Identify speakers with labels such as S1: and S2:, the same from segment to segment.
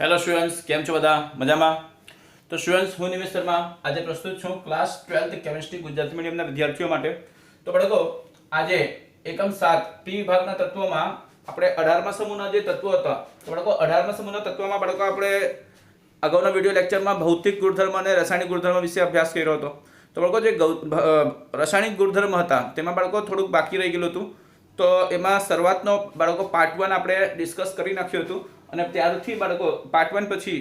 S1: Hello students, કેમ છો બધા? મજામાં? તો સ્ટુડન્ટ્સ, હું નિમેશ શર્મા આજે પ્રસ્તુત છું ક્લાસ 12th કેમિસ્ટ્રી ગુજરાતી મીડિયમના વિદ્યાર્થીઓ માટે. તો બાળકો, આજે એકમ 7 પી વિભાગના તત્વોમાં આપણે 18મા સમૂહના જે તત્વો હતા, તો બાળકો 18મા સમૂહના તત્વોમાં બાળકો આપણે અગાઉના વિડિયો લેક્ચરમાં ભૌતિક ગુણધર્મ અને રાસાયણિક ગુણધર્મ વિશે અભ્યાસ કર્યો હતો. તો બાળકો, જે રાસાયણિક ગુણધર્મ હતા તેમાં બાળકો થોડુંક બાકી રહી ગયેલું હતું. તો એમાં શરૂઆતનો બાળકો પાર્ટ 1 આપણે ડિસ્કસ કરી નાખ્યું હતું અને ત્યારથી બાળકો પાર્ટ 1 પછી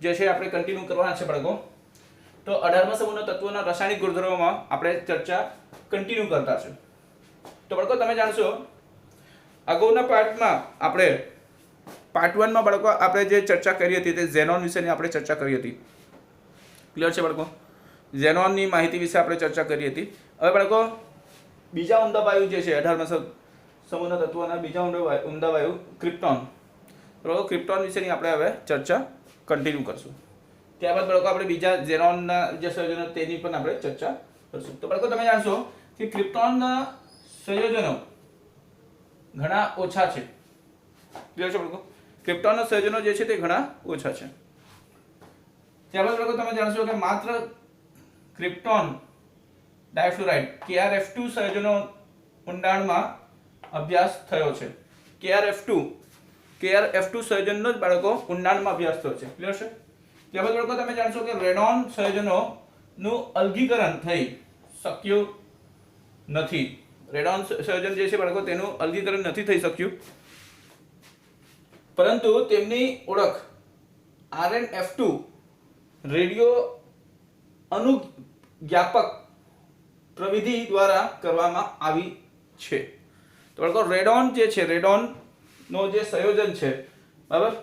S1: જે છે આપણે કન્ટિન્યુ કરવાના છે બાળકો. તો 18મા સમૂહના તત્વોના રાસાયણિક ગુણધર્મોમાં આપણે ચર્ચા કન્ટિન્યુ કરતા છે. તો બાળકો, તમે જાણશો અગાઉના પાર્ટમાં આપણે પાર્ટ 1 માં બાળકો આપણે જે ચર્ચા કરી હતી તે ઝેનોન વિશેની આપણે ચર્ચા કરી હતી. ક્લિયર છે બાળકો? ઝેનોનની માહિતી વિશે આપણે ચર્ચા કરી હતી. હવે બાળકો, બીજા ઉમદા વાયુ જે છે 18મા સમૂહના તત્વોના બીજા ઉમદા વાયુ ક્રિપ્ટોન. બરાબર, ક્રિપ્ટોન વિશેની આપણે હવે ચર્ચા કન્ટિન્યુ કરશું. ત્યારબાદ બાળકો આપણે બીજા ઝેનોનના જે સંયોજનો તેની પણ આપણે ચર્ચા કરશું. તો બાળકો, તમે જાણશો કે ક્રિપ્ટોનના સંયોજનો ઘણા ઓછા છે. ક્લિયર છે બાળકો? ક્રિપ્ટોનના સંયોજનો જે છે તે ઘણા ઓછા છે. ત્યારબાદ બાળકો, તમે જાણશો કે માત્ર ક્રિપ્ટોન ડાયફ્લોરાઇડ KrF2 સંયોજનો ઊંડાણમાં અભ્યાસ થયો છે. KrF2 સંયોજનનો જ બાળકો ઊંડાણમાં અભ્યાસ થયો છે. ક્લિયર છે? ત્યારબાદ બાળકો, તમે જાણશો કે રેડોન સંયોજનોનું અલગીકરણ થઈ શક્યું નથી. રેડોન સંયોજન જે છે બાળકો તેનું અલગીકરણ નથી થઈ શક્યું, પરંતુ તેમની ઓળખ RnF2 રેડિયો અનુજ્ઞાપક પ્રવિધિ દ્વારા કરવામાં આવી છે. તો બાળકો, રેડોન જે છે, રેડોન નો જે સંયોજન છે, બરાબર,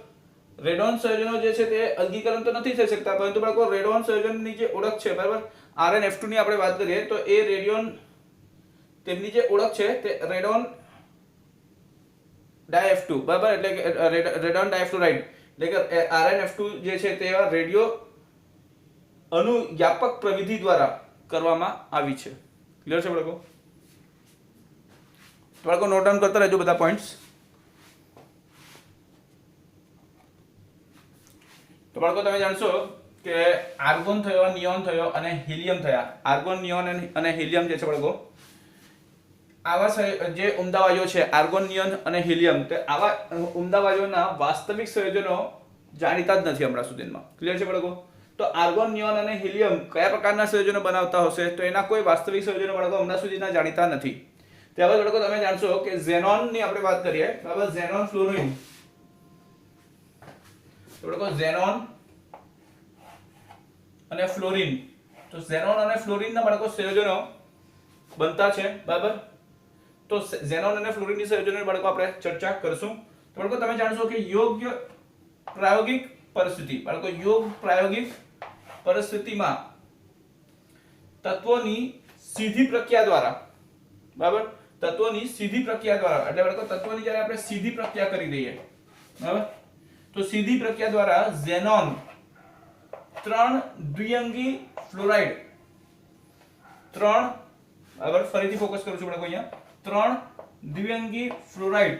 S1: રેડોન સંયોજનો જે છે તે અલગીકરણ તો નથી થઈ શકતા, પરંતુ બાળકો રેડોન સંયોજનની જે ઓળખ છે, બરાબર, RnF2 ની આપણે વાત કરીએ તો એ રેડિયોન તેમની જે ઓળખ છે તે રેડોન ડાયF2, બરાબર, એટલે કે રેડોન ડાયફ્લોરાઇડ એટલે કે RnF2 જે છે તે રેડિયો અનુજ્ઞાપક પ્રવિધિ દ્વારા કરવામાં આવી છે. ક્લિયર છે બાળકો? બાળકો, નોટ ડાઉન કરતા રહેજો બધા પોઈન્ટ્સ. તો બાળકો, તમે જાણશો કે આર્ગોન થયો, નિયોન થયો અને હિલિયમ થયા. આર્ગોન, નિયોન અને હિલિયમ જે છે બાળકો, આવા જે ઉમદા વાયુઓ છે આર્ગોન, નિયોન અને હિલિયમ, તે આવા ઉમદા વાયુઓના વાસ્તવિક સંયોજનો જાણીતા જ નથી હમણાં સુધીમાં. ક્લિયર છે બાળકો? તો આર્ગોન, નિયોન અને હિલિયમ કયા પ્રકારના સંયોજનો બનાવતા હશે તો એના કોઈ વાસ્તવિક સંયોજનો બાળકો હમણાં સુધીના જાણીતા નથી. ત્યારબાદ બાળકો, તમે જાણશો કે ઝેનોનની આપણે વાત કરીએ, બરાબર, ઝેનોન, ફ્લોરિન. તો બાળકો, ઝેનોન અને ફ્લોરિન, તો ઝેનોન અને ફ્લોરિનના બાળકો સંયોજનો બનતા છે, બરાબર. તો ઝેનોન અને ફ્લોરિનની સંયોજનોની બાળકો આપણે ચર્ચા કરશું. તો બાળકો, તમે જાણશો કે યોગ્ય પ્રાયોગિક પરિસ્થિતિ, બાળકો, યોગ્ય પ્રાયોગિક પરિસ્થિતિમાં તત્વોની સીધી પ્રક્રિયા દ્વારા, બરાબર, તત્વોની સીધી પ્રક્રિયા દ્વારા, એટલે બાળકો તત્વોની જ્યારે આપણે સીધી પ્રક્રિયા કરી દઈએ, બરાબર, તો સીધી પ્રક્રિયા દ્વારા ઝેનોન 3 દ્વિઅંગી ફ્લોરાઇડ, 3, બરાબર, ફરીથી ફોકસ કરું છું બાળકો, અહીંયા 3 દ્વિઅંગી ફ્લોરાઇડ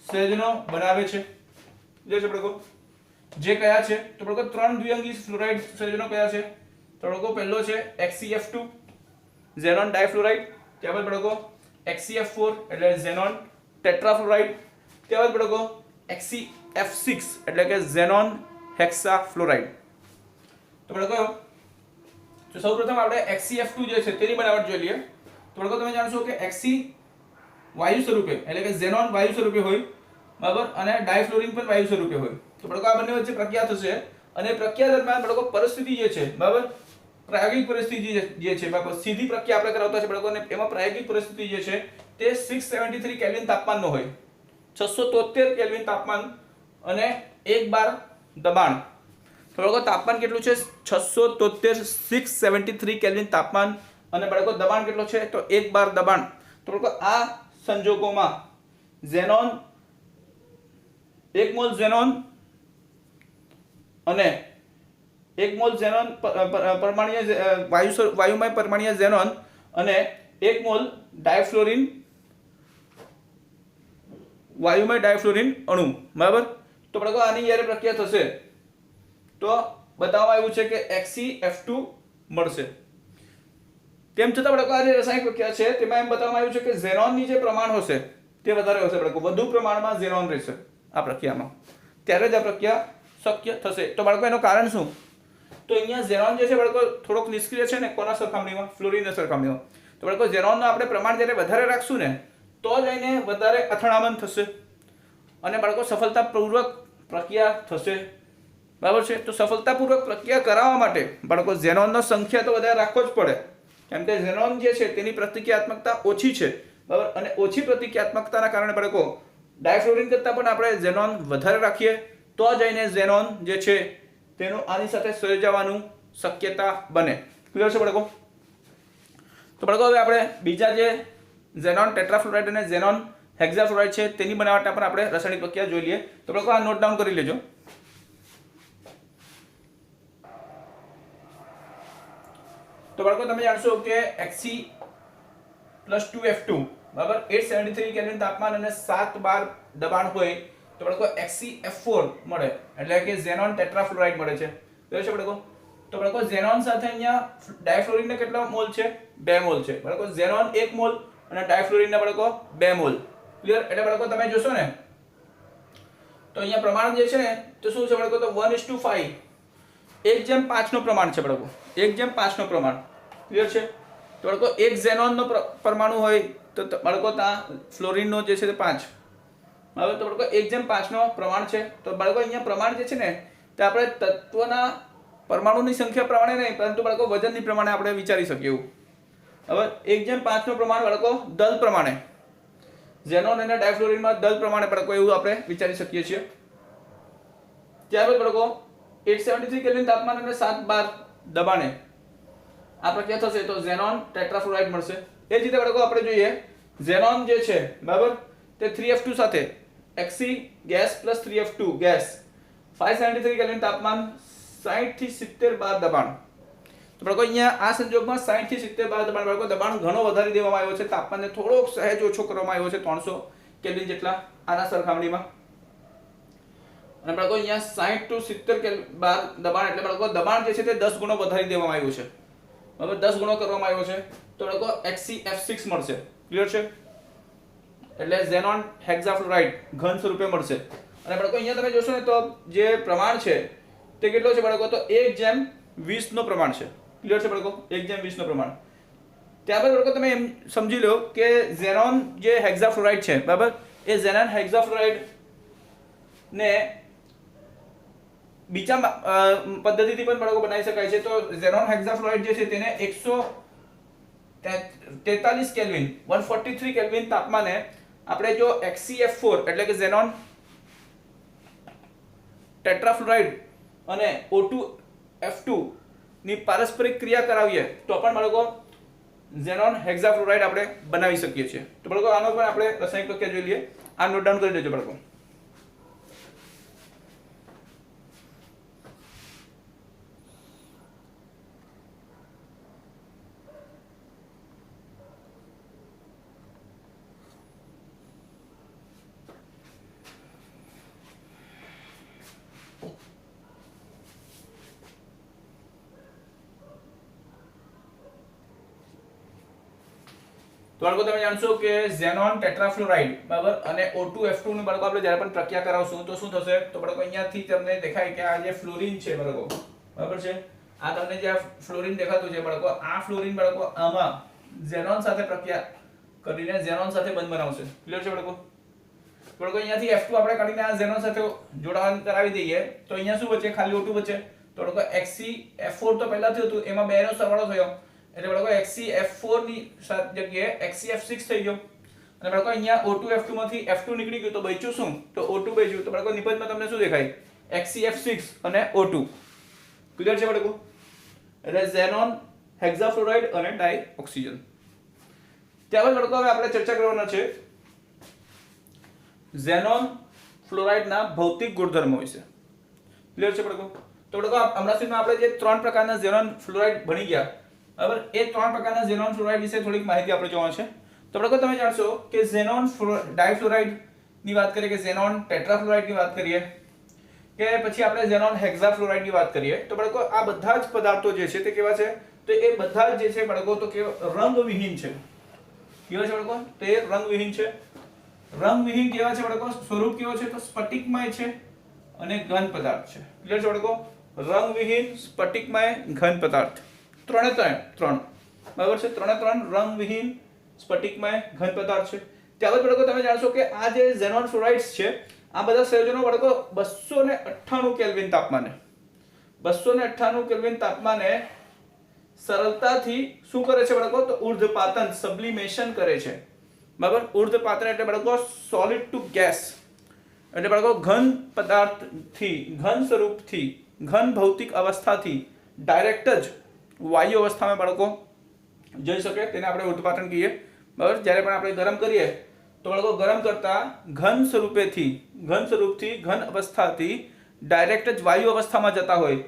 S1: સંયોજનો બનાવે છે. જે છે બાળકો, જે કયા છે તો બાળકો 3 દ્વિઅંગી ફ્લોરાઇડ સંયોજનો કયા છે? તો બાળકો, પહેલો છે HCF2 ઝેનોન ડાયફ્લોરાઇડ. ત્યારબાદ બાળકો HCF4 એટલે ઝેનોન ટેટ્રાફ્લોરાઇડ. ત્યારબાદ બાળકો HCF6 એટલે કે ઝેનોન હેક્સાફ્લોરાઇડ. તો બાળકો, તો સૌપ્રથમ આપણે HCF2 જે છે તેની બનાવટ જોઈ લઈએ. તો બાળકો, તમે જાણશો કે HC વાયુ સ્વરૂપે એટલે કે ઝેનોન વાયુ સ્વરૂપે હોય, બરાબર, અને ડાયફ્લોરિન પણ વાયુ સ્વરૂપે હોય. તો બાળકો, આ બંને વચ્ચે પ્રક્રિયા થશે અને પ્રક્રિયા દરમિયાન બાળકો પરિસ્થિતિ જે છે, બરાબર, પ્રાયોગિક પરિસ્થિતિ જે છે બાળકો, સીધી પ્રક્રિયા આપણે કરાવતા છે બાળકો, અને એમાં પ્રાયોગિક પરિસ્થિતિ જે છે તે 673 કેલ્વિન તાપમાનનો હોય, 673 કેલ્વિન તાપમાન અને 1 બાર દબાણ. તો બાળકો, તાપમાન કેટલું છે? 673 કેલ્વિન તાપમાન અને બાળકો દબાણ કેટલો છે? તો 1 બાર દબાણ. તો બાળકો, આ સંજોગોમાં ઝેનોન 1 મોલ ઝેનોન અને 1 મોલ ઝેનોન પરમાણ્વીય વાયુમય પરમાણ્વીય ઝેનોન અને 1 મોલ ડાયફ્લોરિન વાયુમય ડાયફ્લોરિન અણુ, બરાબર, તો બાળકો આની જ્યારે પ્રક્રિયા થશે તો બતાવવામાં આવ્યું છે કે XeF2 મળશે। તેમ છતાં બાળકો આ જે રાસાયણિક પ્રક્રિયા છે તેમાં એમ બતાવવામાં આવ્યું છે કે ઝેનોનની જે પ્રમાણ હશે તે વધારે હશે બાળકો, વધુ પ્રમાણમાં ઝેનોન રહેશે આ પ્રક્રિયામાં, ત્યારે જ આ પ્રક્રિયા શક્ય થશે। તો બાળકો એનું કારણ શું? તો અહીંયા ઝેનોન જે છે બાળકો થોડોક નિષ્ક્રિય છે ને કોના સરખામણીમાં? ફ્લોરિનના સરખામણીમાં। તો બાળકો ઝેનોનનું આપણે પ્રમાણ જ્યારે વધારે રાખશું ને તો જ એને વધારે અથડામણ થશે અને બાળકો સફળતાપૂર્વક પ્રક્રિયા થશે, બરાબર છે। તો સફળતાપૂર્વક પ્રક્રિયા કરાવવા માટે બાળકો ઝેનોનનો સંખ્યા તો વધારે રાખવો જ પડે, કેમ કે ઝેનોન જે છે તેની પ્રતિક્રિયાત્મકતા ઓછી છે, બરાબર, અને ઓછી પ્રતિક્રિયાત્મકતાના કારણે બાળકો ડાયફ્લોરિન કરતાં પણ આપણે ઝેનોન વધારે રાખીએ તો જઈને ઝેનોન જે છે તેનું આની સાથે સર્જાવાનું શક્યતા બને। ક્લિયર છે બાળકો? તો બાળકો હવે આપણે બીજા જે ઝેનોન ટેટ્રાફ્લોરાઇડ અને ઝેનોન હેક્ઝાફ્લોરાઇડ છે તેની બનાવટના પણ આપણે રાસાયણિક પ્રક્રિયા જોઈ લઈએ। તો બાળકો આ નોટ ડાઉન કરી લેજો। તો બાળકો તમે જાણશો કે Xe+2F2 બરાબર 873 કેલ્વિન તાપમાન અને 7 બાર દબાણ હોય તો બાળકો XeF4 મળે, એટલે કે ઝેનોન ટેટ્રાફ્લોરાઇડ મળે છે। જોઈ છે બાળકો? તો બાળકો ઝેનોન સાથે અહીંયા ડાયફ્લોરિનના કેટલા મોલ છે? 2 મોલ છે બાળકો। ઝેનોન 1 મોલ અને ડાયફ્લોરિનના બાળકો 2 મોલ। ક્લિયર? એટલે બાળકો તમે જોશો ને તો અહીંયા પ્રમાણ જે છે ને તો શું છે બાળકો? તો 1:5 1:5 નું પ્રમાણ છે બાળકો, 1:5 નું પ્રમાણ। ક્લિયર છે? તો બાળકો એક ઝેનોનનો પરમાણુ હોય તો બાળકો ત્યાં ફ્લોરિનનો જે છે તે 5, બરાબર, તો બાળકો 1:5 નો પ્રમાણ છે। તો બાળકો અહીંયા પ્રમાણ જે છે ને તે આપણે તત્વના પરમાણુની સંખ્યા પ્રમાણે નહીં પરંતુ બાળકો વજનની પ્રમાણે આપણે વિચારી શકીએ એવું। હવે 1:5 નું પ્રમાણ બાળકો દળ પ્રમાણે ઝેનોન અને ડાયફ્લોરિનમાં દળ પ્રમાણે બાળકો એવું આપણે વિચારી શકીએ છીએ। ત્યારબાદ બાળકો 873 કેલ્વિન તાપમાન અને 7 બાર દબાણે આ પ્રક્રિયા થશે તો ઝેનોન ટેટ્રાફ્લોરાઇડ મળશે। એ જ રીતે બાળકો આપણે જોઈએ ઝેનોન જે છે બરાબર તે 3F2 સાથે Xe gas plus 3F2 gas 573 kelvin તાપમાન 60 થી 70 બાર દબાણ। તો બાળકો અહીંયા આ સંજોગમાં 60 થી 70 બાર દબાણ બાળકો દબાણ ઘણો વધારી દેવામાં આવ્યો છે, તાપમાનને થોડોક સહેજ ઓછો કરવામાં આવ્યો છે 300 કેલ્વિન જેટલા આના સરખામણીમાં। અને બાળકો અહીંયા 60 to 70 બાર દબાણ એટલે બાળકો દબાણ જે છે તે 10 ગણો વધારી દેવામાં આવ્યું છે, બરાબર, 10 ગણો કરવામાં આવ્યો છે તો બાળકો XeF6 મળશે। ક્લિયર છે? એટલે ઝેનોન હેક્ઝાફ્લોરાઇડ ઘન સ્વરૂપે મળશે। અને બાળકો અહીંયા તમે જોશો ને તો જે પ્રમાણ છે તે કેટલો છે બાળકો? તો 1:20 નો પ્રમાણ છે। ક્લિયર છે બાળકો? 1:20 નો પ્રમાણ। ત્યારબાદ બાળકો તમે એમ સમજી લો કે ઝેનોન જે હેક્ઝાફ્લોરાઇડ છે બરાબર એ ઝેનોન હેક્ઝાફ્લોરાઇડ ને બીજા પદ્ધતિથી પણ બાળકો બનાવી શકાય છે। તો ઝેનોન હેક્ઝાફ્લોરાઇડ જે છે તેને 143 કેલ્વિન 143 કેલ્વિન તાપમાને આપણે જો XeF4 એટલે કે ઝેનોન ટેટ્રાફ્લોરાઇડ અને O2F2 ની પારસ્પરિક ક્રિયા કરાવીએ તો પણ બાળકો ઝેનોન હેક્ઝાફ્લોરાઇડ આપણે બનાવી શકીએ છીએ। તો બાળકો આનો પણ આપણે રાસાયણિક પ્રક્રિયા જોઈ લઈએ। આ નોટ ડાઉન કરી દેજો બાળકો। તો બાળકો તમે જાણશો કે ઝેનોન ટેટ્રાફ્લોરાઇડ બરાબર અને O2F2 નું બાળકો આપણે જ્યારે પણ પ્રક્રિયા કરાવશું તો શું થશે? તો બાળકો અહીંયાથી તમને દેખાય કે આ જે ફ્લોરિન છે બાળકો, બરાબર છે, આ તમને જે ફ્લોરિન દેખાતું છે બાળકો, આ ફ્લોરિન બાળકો આમાં ઝેનોન સાથે પ્રક્રિયા કરીને ઝેનોન સાથે બંધ બનાવશે। ક્લિયર છે બાળકો? બાળકો અહીંયાથી F2 આપણે કાઢીને આ ઝેનોન સાથે જોડાણ કરાવી દઈએ તો અહીંયા શું બચે? ખાલી O2 બચે। તો બાળકો XeF4 તો પહેલાથી હતું એમાં 2 નો સરવાળો થયો એટલે બાળકો XeF4 ની જગ્યાએ XeF6 થઈ ગયો। અને બાળકો અહીંયા O2F2 માંથી F2 નીકળી ગયું તો બચ્યું શું? તો O2 બચ્યું। તો બાળકો નિપજમાં તમને શું દેખાય? XeF6 અને O2। ક્લિયર છે બાળકો? એટલે ઝેનોન હેક્ઝાફ્લોરાઇડ અને ડાઇઓક્સિજન। ત્યારબાદ બાળકો હવે આપણે ચર્ચા કરવાના છે ઝેનોન ફ્લોરાઇડના ભૌતિક ગુણધર્મો વિશે। ક્લિયર છે બાળકો? તો બાળકો હમણાં સુધીમાં આપણે જે 3 પ્રકારના ઝેનોન ફ્લોરાઇડ ભણી ગયા બરાબર એ 3 પ્રકારના ઝેનોન ફ્લોરાઇડ વિશે થોડીક માહિતી આપણે જોવાની છે। તો બાળકો તમે જાણશો કે ઝેનોન ડાઇફ્લોરાઇડ ની વાત કરીએ કે ઝેનોન ટેટ્રાફ્લોરાઇડ ની વાત કરીએ કે પછી આપણે ઝેનોન હેક્ઝાફ્લોરાઇડ ની વાત કરીએ તો બાળકો આ બધા જ પદાર્થો જે છે તે કેવા છે, તો એ બધા જ જે છે બાળકો તો કેવા રંગવિહીન છે. કેવા છે બાળકો? તો એ રંગવિહીન છે. રંગવિહીન કેવા છે બાળકો? સ્વરૂપ કેવો છે? તો સ્ફટિકમય છે અને ઘન પદાર્થ છે. ક્લિયર છે બાળકો? રંગવિહીન, સ્ફટિકમય, ઘન પદાર્થ. ત્રણ બરાબર છે. ત્રણ રંગવિહીન, સ્ફટિકમય, ઘન પદાર્થ છે. ત્યારબાદ બાળકો તમે જાણશો કે આ જે ઝેનોન ફ્લોરાઇડ્સ છે આ બધા સંયોજનો બાળકો 298 કેલ્વિન તાપમાને 298 કેલ્વિન તાપમાને સરળતાથી શું કરે છે બાળકો? તો ઉર્ધ્વપાતન, સબ્લિમેશન કરે છે. બરાબર? ઉર્ધ્વપાતન એટલે બાળકો સોલિડ ટુ ગેસ, એટલે બાળકો ઘન પદાર્થથી, ઘન સ્વરૂપથી, ઘન ભૌતિક અવસ્થાથી ડાયરેક્ટ જ વાયુ અવસ્થામાં બાળકો જઈ શકે, તેને આપણે ઉર્ધ્વપાતન કહીએ. બરાબર? જ્યારે પણ આપણે ગરમ કરીએ તો બાળકો ગરમ કરતા ઘન સ્વરૂપથી ઘન અવસ્થાથી ડાયરેક્ટ જ વાયુ અવસ્થામાં જતા હોય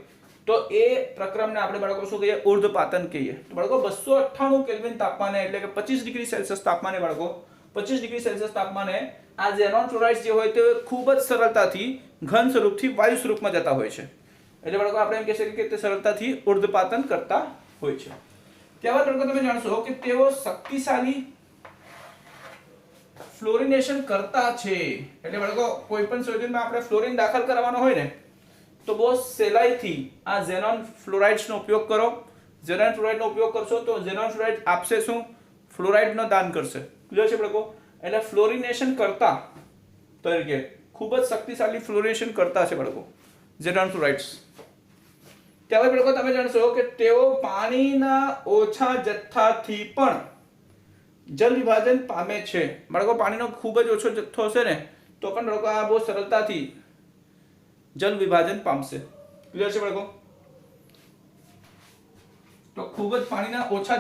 S1: તો એ પ્રક્રમને આપણે બાળકો શું કહીએ? ઉર્ધ્વપાતન કહીએ. તો બાળકો 298 કેલ્વિન તાપમાને એટલે કે 25 ડિગ્રી સેલ્સિયસ તાપમાને બાળકો 25 ડિગ્રી સેલ્સિયસ તાપમાને આ ઝેનોન ફ્લોરાઇડ્સ જે હોય તે ખૂબ જ સરળતાથી ઘન સ્વરૂપથી વાયુ સ્વરૂપમાં જતા હોય છે. એટલે બાળકો આપણે એમ કહી શકીએ કે તે સરળતાથી ઉર્ધ્વપાતન કરતા હોય છે. ત્યારબાદ બાળકો તમે જાણશો કે તેઓ શક્તિશાળી ફ્લોરિનેશન કરતા છે. એટલે બાળકો કોઈ પણ સંયોજનમાં આપણે ફ્લોરિન દાખલ કરવાનો હોય ને તો બહુ સહેલાઈથી આ ઝેનોન ફ્લોરાઇડ્સનો ઉપયોગ કરો. ઝેનોન ફ્લોરાઇડનો ઉપયોગ કરશો તો ઝેનોન ફ્લોરાઇડ આપશે શું? ફ્લોરાઇડનો દાન કરશે. ક્લિયર છે બાળકો? એટલે ફ્લોરિનેશન કરતા તરીકે ખૂબ જ શક્તિશાળી ફ્લોરિનેશન કરતા છે બાળકો ઝેનોન ફ્લોરાઇડ્સ. ત્યારબાદ બાળકો તમે જાણશો કે તેઓ પાણીના ઓછા જથ્થાથી પણ જલ વિભાજન પામે છે. બાળકો પાણીનો ખૂબ જ ઓછો જથ્થો હશે ને તો પણ બાળકો આ બહુ સરળતાથી જલ વિભાજન પામશે. ક્લિયર છે બાળકો? તો ખૂબ જ પાણીના ઓછા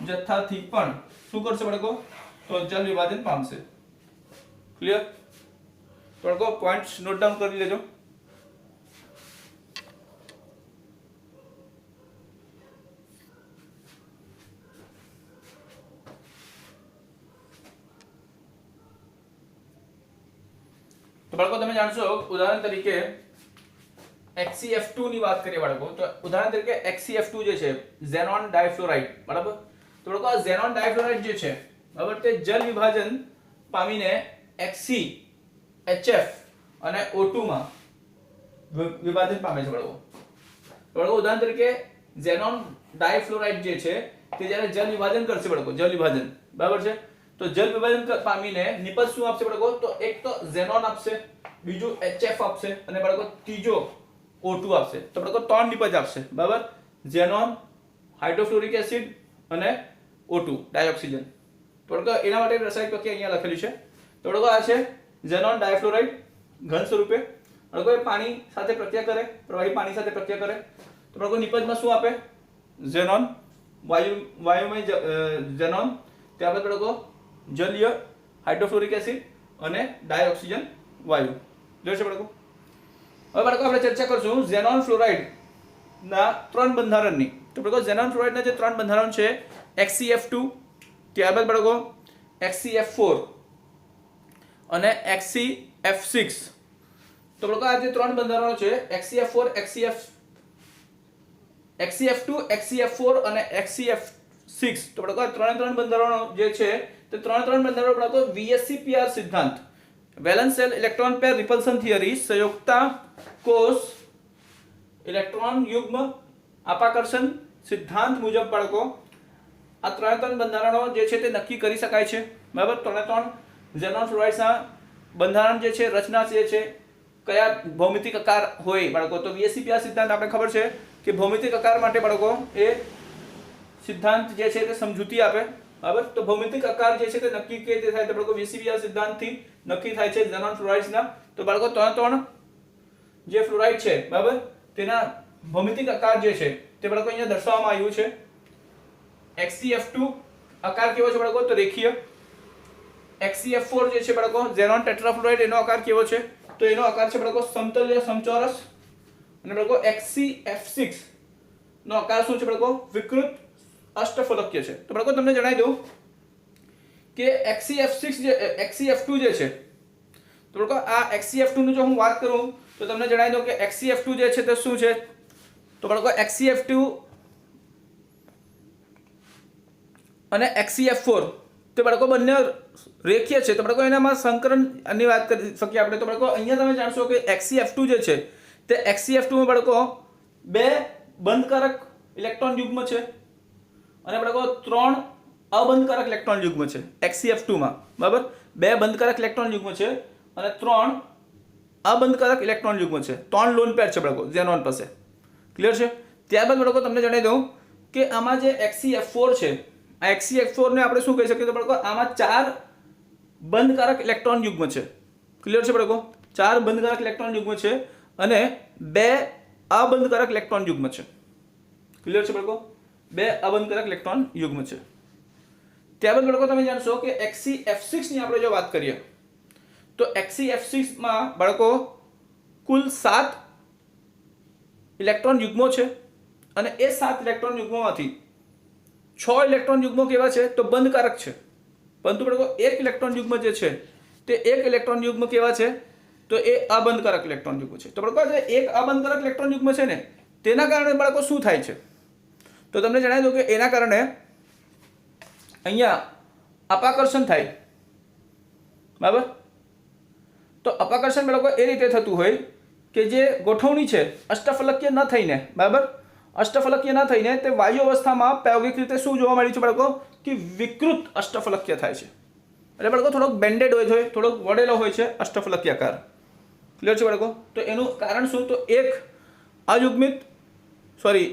S1: જથ્થાથી પણ શું કરશે બાળકો? તો જલ વિભાજન પામશે. ક્લિયર? બાળકો પોઈન્ટ્સ નોટ ડાઉન કરી લેજો. તો બાળકો તમે જાણશો ઉદાહરણ તરીકે HCF2 ની વાત કરીએ બાળકો તો ઉદાહરણ તરીકે HCF2 જે છે ઝેનોન ડાયફ્લોરાઇડ. બરાબર? તો બાળકો આ ઝેનોન ડાયફ્લોરાઇડ જે છે બરાબર તે જલ વિભાજન પામીને HF અને O2 માં વિભાજન પામે છે બાળકો. બાળકો ઉદાહરણ તરીકે ઝેનોન ડાયફ્લોરાઇડ જે છે તે જ્યારે જલ વિભાજન કરશે બાળકો, જલ વિભાજન બરાબર છે, તો જલ વિભાજન પામીને નિપજ શું આપશે બાળકો? તો એક તો ઝેનોન આપશે, બીજું HF આપશે અને બાળકો ત્રીજો O2 આપશે. તો બાળકો ત્રણ નિપજ આપશે. બરાબર? ઝેનોન, હાઇડ્રોફ્લોરિક એસિડ અને O2 ડાયોક્સિજન. તો બાળકો એના માટે રાસાયણિક પ્રક્રિયા અહીંયા લખેલી છે. તો બાળકો આ છે ઝેનોન ડાયફ્લોરાઇડ ઘન સ્વરૂપે. બાળકો એ પાણી સાથે પ્રક્રિયા કરે, પ્રવાહી પાણી સાથે પ્રક્રિયા કરે તો બાળકો નિપજમાં શું આપે? ઝેનોન, વાયુમય ઝેનોન, ત્યારબાદ બાળકો જલીય હાઇડ્રોફ્લોરિક એસિડ અને ડાયોક્સિજન વાયુ. જોશે બાળકો? હવે બાળકો આપણે ચર્ચા કરશું ઝેનોન ફ્લોરાઇડ ના ત્રણ બંધારણની. તો બાળકો ઝેનોન ફ્લોરાઇડ ના જે ત્રણ બંધારણ છે HCF2, ત્યારબાદ બાળકો HCF4 અને HCF6. તો બાળકો આ જે ત્રણ બંધારણો છે HCF4, HCF2, HCF4 અને HCF6. તો બાળકો આ ત્રણ બંધારણો જે છે તે ત્રણ બંધારણો બાળકો VSEPR સિદ્ધાંત, valence shell electron pair રિપલ્શન theory, Samyukta કોષ ઇલેક્ટ્રોન યુગ્મ અપાકર્ષણ સિદ્ધાંત મુજબ બાળકો આ ત્રણ બંધારણો જે છે તે નક્કી કરી શકાય છે. બરાબર? ત્રણ ઝેનોન ફ્લોરાઇડ્સના બંધારણ જે છે, રચના જે છે, કયા ભૌમિતિક આકાર હોય બાળકો? તો VSEPR સિદ્ધાંત આપણે ખબર છે કે ભૌમિતિક આકાર માટે બાળકો એ સિદ્ધાંત જે છે તે સમજૂતી આપે. બરાબર? તો ભૌમિતિક આકાર જે છે તે નક્કી કેવી રીતે થાય? તો બાળકો VSEPR સિદ્ધાંતથી નક્કી થાય છે ઝેનોન ફ્લોરાઇડ્સના. તો બાળકો ત્રણ જે ફ્લોરાઇડ છે બરાબર તેના ભૌમિતિક આકાર જે છે તે બાળકો અહીંયા દર્શાવવામાં આવ્યું છે. HCF2 આકાર કેવો છે બાળકો? તો રેખીય. HCF4 જે છે બાળકો ઝેનોન ટેટ્રાફ્લોરાઇડ એનો આકાર કેવો છે? તો એનો આકાર છે બાળકો સમતલ્ય સમચોરસ. અને બાળકો HCF6 નો આકાર શું છે બાળકો? વિકૃત અષ્ટફલકીય છે. તો બાળકો તમને જણાવી દઉં કે HCF2 જે છે તો બાળકો આ XCF2 નું જો હું વાત કરું તો તમને જણાવી દઉં કે XCF2 જે છે તે શું છે. તો બાળકો XCF2 અને XCF4 તે બાળકો બંને રેખીય છે. તો બાળકો એનામાં સંકરણની વાત કરી શકીએ આપણે. તો બાળકો અહીંયા તમે જાણશો કે XCF2 જે છે તે XCF2 માં બાળકો 2 બંધકારક ઇલેક્ટ્રોન યુગ્મ છે અને બાળકો 3 અબંધકારક ઇલેક્ટ્રોન યુગ્મ છે XCF2 માં. બરાબર, 2 બંધકારક ઇલેક્ટ્રોન યુગ્મ છે અને 3 અબંધકારક ઇલેક્ટ્રોન યુગ્મ છે. 3 લોન પેર છે બાળકો ઝેનોન પાસે. ક્લિયર છે. ત્યારબાદ બાળકો તમને જણાવી દઉં કે આમાં જે XCF4 છે આ XCF4 ને આપણે શું કહી શકીએ. તો બાળકો આમાં 4 બંધકારક ઇલેક્ટ્રોન યુગ્મ છે. ક્લિયર છે બાળકો, 4 બંધકારક ઇલેક્ટ્રોન યુગ્મ છે અને 2 અબંધકારક ઇલેક્ટ્રોન યુગ્મ છે. ક્લિયર છે બાળકો, 2 અબંધકારક ઇલેક્ટ્રોન યુગ્મ છે. ત્યારબાદ બાળકો તમે જાણશો કે XCF6 ની આપણે જો વાત કરીએ તો XCF6 માં બાળકો કુલ 7 ઇલેક્ટ્રોન યુગ્મો છે અને એ 7 ઇલેક્ટ્રોન યુગ્મોમાંથી 6 ઇલેક્ટ્રોન યુગ્મો કેવા છે તો બંધકારક છે, પરંતુ બાળકો એક ઇલેક્ટ્રોન યુગ્મ જે છે તે એક ઇલેક્ટ્રોન યુગ્મ કેવા છે તો એ અબંધકારક ઇલેક્ટ્રોન યુગ્મ છે. તો બાળકો જે એક અબંધકારક ઇલેક્ટ્રોન યુગ્મ છે ને તેના કારણે બાળકો શું થાય છે તો તમને જણાવી દઉં કે એના કારણે અહીંયા અપાકર્ષણ થાય. બરાબર, તો અપાકર્ષણ બાળકો એ રીતે થતું હોય કે જે ગોઠવણી છે અષ્ટફલકીય ન થઈને, બરાબર, અષ્ટફલકીય ન થઈને તે વાયુ અવસ્થામાં પ્રાયોગિક રીતે શું જોવા મળ્યું છે બાળકો કે વિકૃત અષ્ટફલકીય થાય છે. એટલે બાળકો થોડોક બેન્ડેડ હોય છે, થોડોક વળેલો હોય છે અષ્ટફલકીય આકાર. ક્લિયર છે બાળકો. તો એનું કારણ શું તો એક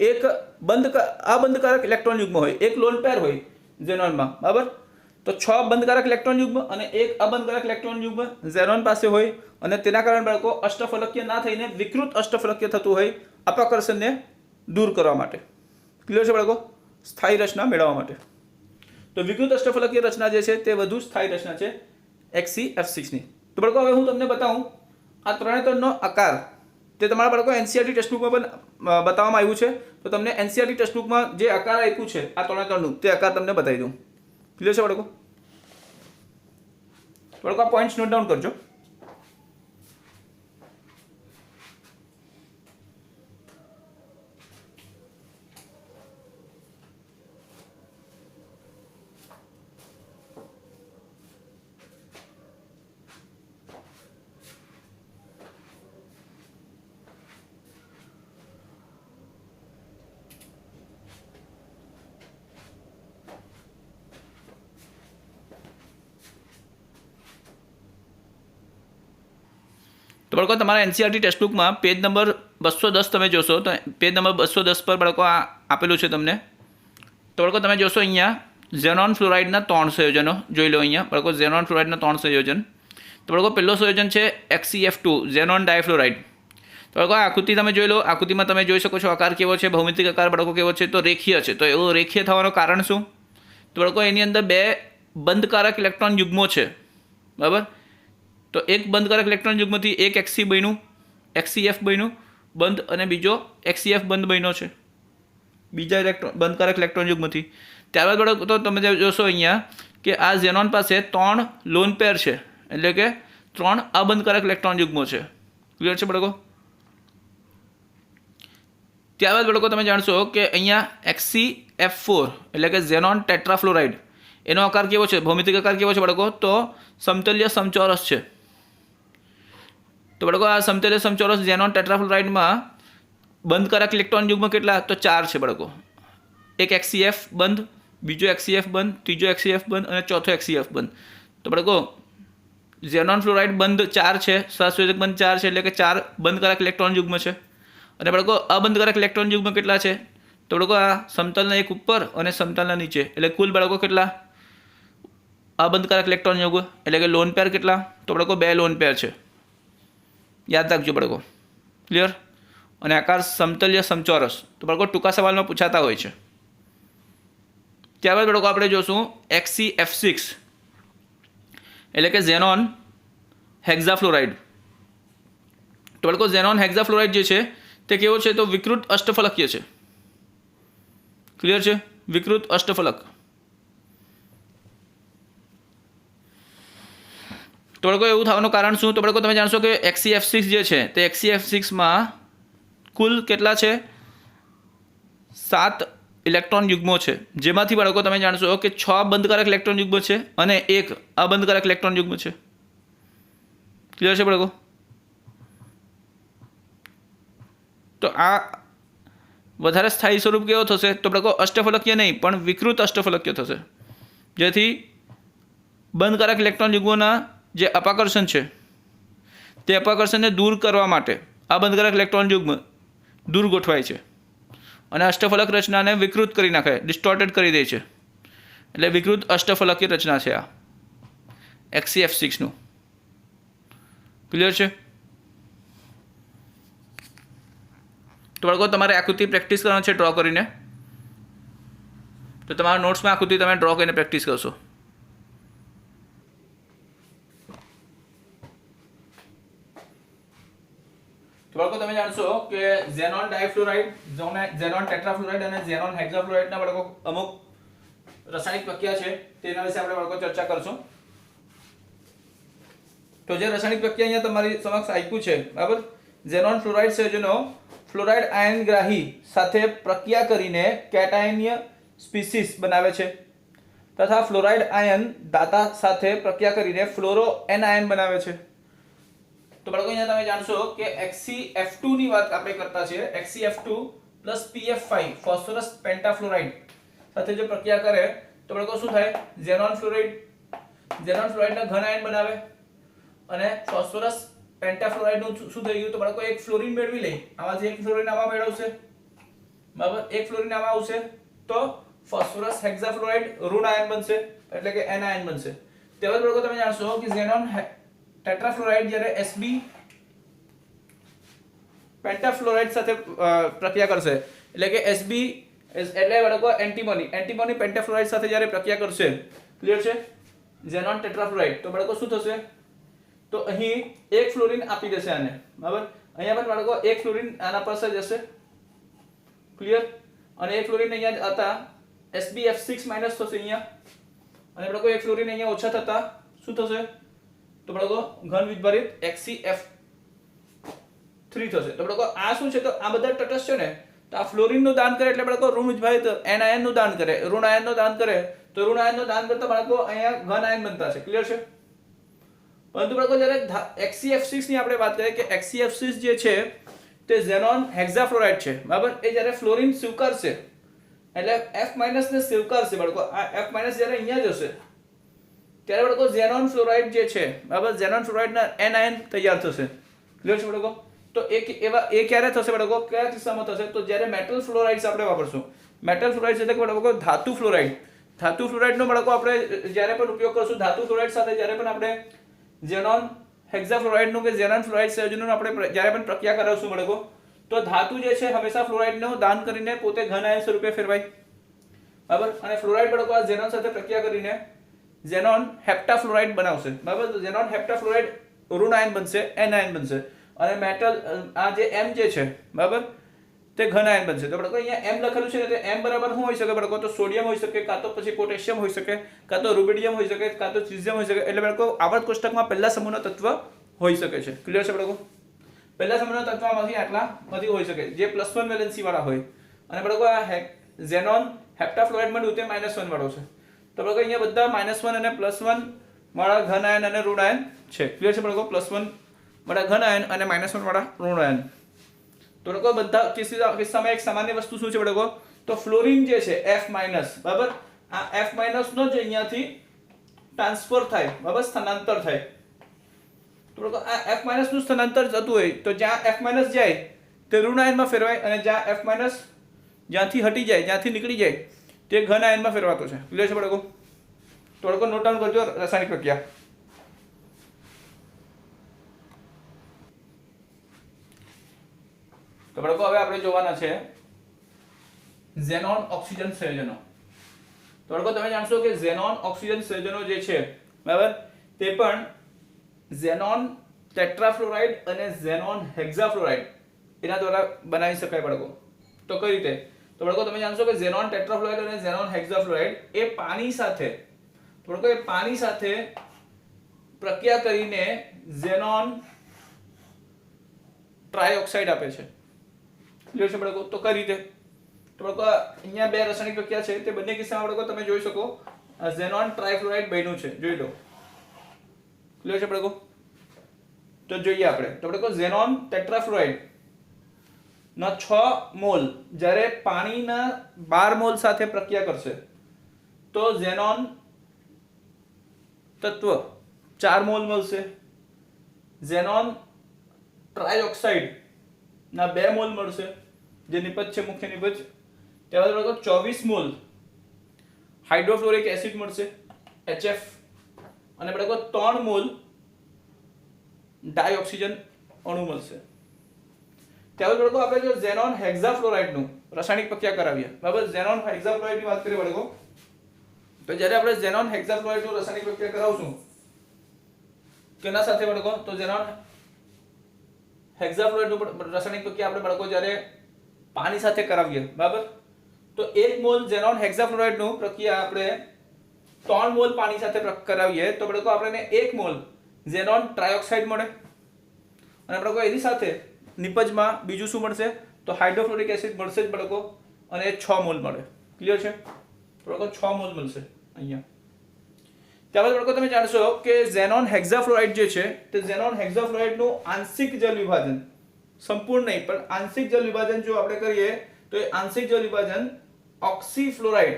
S1: એક અબંધકારક ઇલેક્ટ્રોન યુગ્મ હોય, એક લોન પેર હોય ઝેનોનમાં. બરાબર, તો 6 બંધકારક ઇલેક્ટ્રોન યુગ્મ અને એક અબંધકારક ઇલેક્ટ્રોન યુગ્મ ઝેનોન પાસે હોય અને તેના કારણે બાળકો અષ્ટફલકીય ના થઈને વિકૃત અષ્ટફલકીય થતું હોય અપાકર્ષણને દૂર કરવા માટે. ક્લિયર છે બાળકો, સ્થાયી રચના મેળવવા માટે. તો વિકૃત અષ્ટફલકીય રચના જે છે તે વધુ સ્થાયી રચના છે XCF6 ની. તો બાળકો હવે હું તમને બતાવું આ 3 નો આકાર તે તમારા બાળકો NCERT ટેક્સ્ટબુકમાં પણ બતાવવામાં આવ્યું છે. તો તમને NCERT ટેક્સ્ટબુકમાં જે આકાર આપ્યું છે આ 3 નું તે આકાર તમને બતાવી દઉં. ક્લિયર છે બાળકો. બાળકો આ પોઈન્ટ્સ નોટ ડાઉન કરજો. તો બાળકો તમારા NCERT ટેક્સ્ટબુકમાં પેજ નંબર 210 તમે જોશો તો પેજ નંબર 210 પર બાળકો આ આપેલું છે તમને. તો બાળકો તમે જોશો અહીંયા ઝેનોન ફ્લોરાઇડના 3 સંયોજનો જોઈ લો. અહીંયા બાળકો ઝેનોન ફ્લોરાઇડના 3 સંયોજન. તો બાળકો પહેલો સંયોજન છે XCF2 ઝેનોન ડાયફ્લોરાઇડ. તો બાળકો આ આકૃતિ તમે જોઈ લો. આકૃતિમાં તમે જોઈ શકો છો આકાર કેવો છે, ભૌમિતિક આકાર બાળકો કેવો છે તો રેખીય છે. તો એવું રેખીય થવાનું કારણ શું તો બાળકો એની અંદર 2 બંધકારક ઇલેક્ટ્રોન યુગ્મો છે. બરાબર, તો એક બંધકારક ઇલેક્ટ્રોન યુગ્મથી એક XC બન્યું, XCF બન્યું બંધ અને બીજો XCF બંધ બન્યો છે બીજા બંધકારક ઇલેક્ટ્રોન યુગ્મથી. ત્યારબાદ બાળકો તો તમે જોશો અહીંયા કે આ ઝેનોન પાસે 3 લોન પેર છે, એટલે કે 3 અબંધકારક ઇલેક્ટ્રોન યુગ્મો છે. ક્લિયર છે બાળકો. ત્યારબાદ બાળકો તમે જાણશો કે અહીંયા XCF4 એટલે કે ઝેનોન ટેટ્રાફ્લોરાઇડ એનો આકાર કેવો છે, ભૌમિતિક આકાર કેવો છે બાળકો તો સમતલ્ય સમચોરસ છે. તો બાળકો આ સમતલ્ય સમચોરસ ઝેનોન ટેટ્રાફ્લોરાઇડમાં બંધકારક ઇલેક્ટ્રોન યુગ્મ કેટલા તો 4 છે બાળકો. એક XCF બંધ, બીજો XCF બંધ, ત્રીજો XCF બંધ અને ચોથો XCF બંધ. તો બાળકો ઝેનોન ફ્લોરાઇડ બંધ 4 છે, સહસંયોજક બંધ 4 છે, એટલે કે 4 બંધકારક ઇલેક્ટ્રોન યુગ્મ છે. અને બાળકો અબંધકારક ઇલેક્ટ્રોન યુગ્મ કેટલા છે તો બાળકો આ સમતલના એક ઉપર અને સમતલના નીચે, એટલે કુલ બાળકો કેટલા અબંધકારક ઇલેક્ટ્રોન યુગ્મ એટલે કે લોન પેર કેટલા તો બાળકો 2 લોન પેર છે. યાદ રાખજો બાળકો. ક્લિયર. અને આકાર સમતલ્ય સમચોરસ તો બાળકો ટૂંકા સવાલમાં પૂછાતા હોય છે. ત્યારબાદ બાળકો આપણે જોશું XCF6 એટલે કે ઝેનોન હેક્ઝાફ્લોરાઇડ. તો બાળકો ઝેનોન હેક્ઝાફ્લોરાઇડ જે છે તે કેવો છે તો વિકૃત અષ્ટફલકીય છે. ક્લિયર છે, વિકૃત અષ્ટફલક. તો બાળકો એવું થવાનું કારણ શું? તો બાળકો તમે જાણશો કે XeF6 જે છે તે XeF6 માં કુલ કેટલા છે? 7 ઇલેક્ટ્રોન યુગ્મો છે, જેમાંથી બાળકો તમે જાણશો કે 6 બંધકારક ઇલેક્ટ્રોન યુગ્મ છે અને 1 અબંધકારક ઇલેક્ટ્રોન યુગ્મ છે. ક્લિયર છે બાળકો? તો આ વધારે સ્થાયી સ્વરૂપ કેવો થશે? તો બાળકો અષ્ટફલકીય નહીં પણ વિકૃત અષ્ટફલકીય થશે, જેથી બંધકારક ઇલેક્ટ્રોન યુગ્મોના જે અપાકર્ષણ છે તે અપાકર્ષણને દૂર કરવા માટે આ બંધકારક ઇલેક્ટ્રોન યુગ્મ દૂર ગોઠવાય છે અને અષ્ટફલક રચનાને વિકૃત કરી નાખે, ડિસ્ટોર્ટેડ કરી દે છે. એટલે વિકૃત અષ્ટફલકીય રચના છે આ XeF6નું. ક્લિયર છે? તો બાળકો તમારે આકૃતિ પ્રેક્ટિસ કરવાની છે ડ્રો કરીને. તો તમારા નોટ્સમાં આકૃતિ તમે ડ્રો કરીને પ્રેક્ટિસ કરશો. તો બાળકો તમે જાણશો કે ઝેનોન ડાયફ્લોરાઇડ, ઝેનોન ટેટ્રાફ્લોરાઇડ અને ઝેનોન હેક્સાફ્લોરાઇડના બાળકો અમુક રાસાયણિક પ્રક્રિયા છે તેના વિશે આપણે બાળકો ચર્ચા કરશું. તો જે રાસાયણિક પ્રક્રિયા અહીંયા તમારી સમક્ષ આપ્યું છે, બરાબર, ઝેનોન ફ્લોરાઇડ સંયોજનો ફ્લોરાઇડ આયનગ્રાહી સાથે પ્રક્રિયા કરીને કેટાયનીય સ્પીસીસ બનાવે છે તથા ફ્લોરાઇડ આયન દાતા સાથે પ્રક્રિયા કરીને ફ્લોરો એન આયન બનાવે છે. તો બાળકો અહીંયા તમે જાણશો કે XeF2 ની વાત આપણે કરતા છીએ. XeF2 PF5 ફોસ્ફરસ પેન્ટાફ્લોરાઇડ સાથે જો પ્રક્રિયા કરે તો બાળકો શું થાય? ઝેનોન ફ્લોરાઇડના ઘન આયન બનાવે અને ફોસ્ફરસ પેન્ટાફ્લોરાઇડનું શું થઈ ગયું? તો બાળકો એક ફ્લોરીન મેળવી લે, આમાંથી એક ફ્લોરીન આમાં મેળવશે, બરાબર, એક ફ્લોરીન આમાં આવશે તો ફોસ્ફરસ હેક્સાફ્લોરાઇડ ઋણ આયન બનશે, એટલે કે એન આયન બનશે. તેવા જ બાળકો તમે જાણશો કે ઝેનોન ટેટ્રાફ્લોરાઇડ જ્યારે Sb પેન્ટાફ્લોરાઇડ સાથે પ્રક્રિયા કરશે, એટલે કે Sb એટલે બાળકો એન્ટીમોની પેન્ટાફ્લોરાઇડ સાથે જ્યારે પ્રક્રિયા કરશે, ક્લિયર છે, ઝેનોન ટેટ્રાફ્લોરાઇડ, તો બાળકો શું થશે? તો અહીં એક ફ્લોરીન આપી દેશે આને, બરાબર, અહીંયા પણ બાળકો એક ફ્લોરીન આના પાસે જશે, ક્લિયર, અને એક ફ્લોરીન અહીંયા હતા SbF6 માઈનસ થશે અહીંયા, અને બાળકો એક ફ્લોરીન અહીંયા ઓછા થતા શું થશે? તો બાળકો ઘન વિભાજિત XeF3 થશે. તો બાળકો આ શું છે? તો આ બધા તટસ્થ છે ને, તો આ ફ્લોરીન નું દાન કરે એટલે બાળકો ઋણ વિભાજિત એન આયન નું દાન કરે, ઋણ આયન નું દાન કરે તો ઋણ આયન નું દાન કરતા બાળકો અહીંયા ઘન આયન બનતા છે. ક્લિયર છે? પરંતુ બાળકો જ્યારે XeF6 ની આપણે વાત કરીએ કે XeF6 જે છે તે ઝેનોન હેક્સાફ્લોરાઇડ છે, બરાબર, એ જ્યારે ફ્લોરીન સ્વીકારશે એટલે F- ને સ્વીકારશે બાળકો, આ F- જ્યારે અહીંયા જશે ત્યારે બાળકો ઝેનોન ફ્લોરાઇડ જે છે, બરાબર, ઝેનોન ફ્લોરાઇડના એન આયન તૈયાર થશે. ક્લિયર છે બાળકો? તો એ ક્યારે થશે બાળકો? કયા કિસ્સામાં થશે? તો જ્યારે મેટલ ફ્લોરાઇડ્સ આપણે વાપરશું. મેટલ ફ્લોરાઇડ્સ એટલે કે બાળકો ધાતુ ફ્લોરાઇડનો બાળકો આપણે જ્યારે પણ ઉપયોગ કરશું, ધાતુ ફ્લોરાઇડ સાથે જ્યારે પણ આપણે ઝેનોન હેક્સાફ્લોરાઇડનું કે ઝેનોન ફ્લોરાઇડ સંયોજનનું આપણે જ્યારે પણ પ્રક્રિયા કરાવશું બાળકો, તો ધાતુ જે છે હંમેશા ફ્લોરાઇડનું દાન કરીને પોતે ઘન આયન સ્વરૂપે ફેરવાય, બરાબર, અને ફ્લોરાઇડ બાળકો આ ઝેનોન સાથે પ્રક્રિયા કરીને ઝેનોન હેપ્ટાફ્લોરાઇડ બનાવશે, બરાબર. તો ઝેનોન હેપ્ટાફ્લોરાઇડ ઋણ આયન બનશે, એન આયન બનશે, અને મેટલ આ જે M જે છે, બરાબર, તે ઘન આયન બનશે. તો બાળકો અહીંયા M લખેલું છે ને, તો M બરાબર શું હોઈ શકે બાળકો? તો સોડિયમ હોઈ શકે, કાં તો પછી પોટેશિયમ હોઈ શકે, કાં તો રૂબિડિયમ હોઈ શકે, કાં તો ટ્રિટિયમ હોઈ શકે. એટલે બાળકો આવર્ત કોષ્ટકમાં પહેલા સમૂહનો તત્વ હોઈ શકે છે. ક્લિયર છે બાળકો? પહેલા સમૂહના તત્વમાંથી આટલા બધી હોઈ શકે જે +1 વેલેન્સી વાળા હોય, અને બાળકો આ ઝેનોન હેપ્ટાફ્લોરાઇડ માં તે -1 વાળો છે. તો બાળકો અહીંયા બધા -1 અને +1 વાળા ઘન આયન અને ઋણ આયન છે. ક્લિયર છે બાળકો? +1 વાળા ઘન આયન અને -1 વાળા ઋણ આયન. તો બાળકો બધા કિસ્સામાં એક સામાન્ય વસ્તુ શું છે બાળકો? તો ફ્લોરીન જે છે F-, બરાબર, આ F- નો જ અહીંયાથી ટ્રાન્સફર થાય, બરાબર, સ્થાનાંતર થાય. તો બાળકો આ F- નું સ્થાનાંતર થતું હોય તો જ્યાં F- જાય તે ઋણ આયનમાં ફેરવાય, અને જ્યાં F- જ્યાંથી હટી જાય, જ્યાંથી નીકળી જાય તે ઘન આયનમાં ફેરવાતો છે. ક્લિયર છે બાળકો? તો બાળકો નોટ ડાઉન કરજો રાસાયણિક પ્રક્રિયા. તો બાળકો હવે આપણે જોવાના છે ઝેનોન ઓક્સિજન સંયોજનો. તો બાળકો તમે જાણશો કે ઝેનોન ઓક્સિજન સંયોજનો જે છે, બરાબર, તે પણ ઝેનોન ટેટ્રાફ્લોરાઇડ અને ઝેનોન હેક્સાફ્લોરાઇડ એના દ્વારા બનાવી શકાય બાળકો. તો કઈ રીતે? તો બાળકો તમે જાણશો કે ઝેનોન ટેટ્રાફ્લોરાઇડ અને ઝેનોન હેક્સાફ્લોરાઇડ એ પાણી સાથે પ્રક્રિયા કરીને ઝેનોન ટ્રાયઓક્સાઇડ આપે છે. ક્લિયર છે બાળકો? તો કઈ રીતે? તો બાળકો અહીંયા બે રાસાયણિક પ્રક્રિયા છે, તે બંને કિસ્સામાં બાળકો તમે જોઈ શકો ઝેનોન ટ્રાયફ્લોરાઇડ બન્યું છે. જોઈ લો. ક્લિયર છે બાળકો? તો જોઈએ આપણે. તો બાળકો ઝેનોન ટેટ્રાફ્લોરાઇડ ના 6 મોલ જ્યારે પાણીના 12 મોલ સાથે પ્રક્રિયા કરશે તો ઝેનોન તત્વ 4 મોલ મળશે. ઝેનોન ટ્રાયઓક્સાઇડ ના 2 મોલ મળશે, જે નિપજ છે, મુખ્ય નિપજ. ત્યારબાદ બાળકો 24 મોલ હાઇડ્રોફ્લોરિક એસિડ મળશે, HF, અને બાળકો 3 મોલ ડાયઓક્સિજન અણુ મળશે. ત્યારબાદ બાળકો આપણે જો ઝેનોન હેક્સાફ્લોરાઇડ નું રાસાયણિક પ્રક્રિયા કરાવીએ, બરાબર. ઝેનોન હેક્સાફ્લોરાઇડ ની વાત કરીએ બાળકો, તો જ્યારે આપણે ઝેનોન હેક્સાફ્લોરાઇડ નું રાસાયણિક પ્રક્રિયા કરાવશું કેના સાથે બાળકો? તો ઝેનોન હેક્સાફ્લોરાઇડ નું રાસાયણિક પ્રક્રિયા આપણે બાળકો જ્યારે પાણી સાથે કરાવીએ, બરાબર, તો 1 મોલ ઝેનોન હેક્સાફ્લોરાઇડ નું પ્રક્રિયા આપણે 3 મોલ પાણી સાથે કરાવીએ તો બાળકો આપણને 1 મોલ ઝેનોન ટ્રાયઓક્સાઇડ મળે, અને બાળકો એની સાથે નિપજમાં બીજું શું મળશે? તો હાઇડ્રોફ્લોરિક એસિડ મળશે જ બાળકો, અને 6 મોલ મળે. ક્લિયર છે બાળકો? 6 મોલ મળશે અહીંયા. ત્યારબાદ બાળકો તમે જાણશો કે ઝેનોન હેક્સાફ્લોરાઇડ જે છે તે ઝેનોન હેક્સાફ્લોરાઇડ નું આંશિક જલ વિભાજન, સંપૂર્ણ નહીં પણ આંશિક જલ વિભાજન જો આપણે કરીએ તો એ આંશિક જલ વિભાજન ઓક્સીફ્લોરાઇડ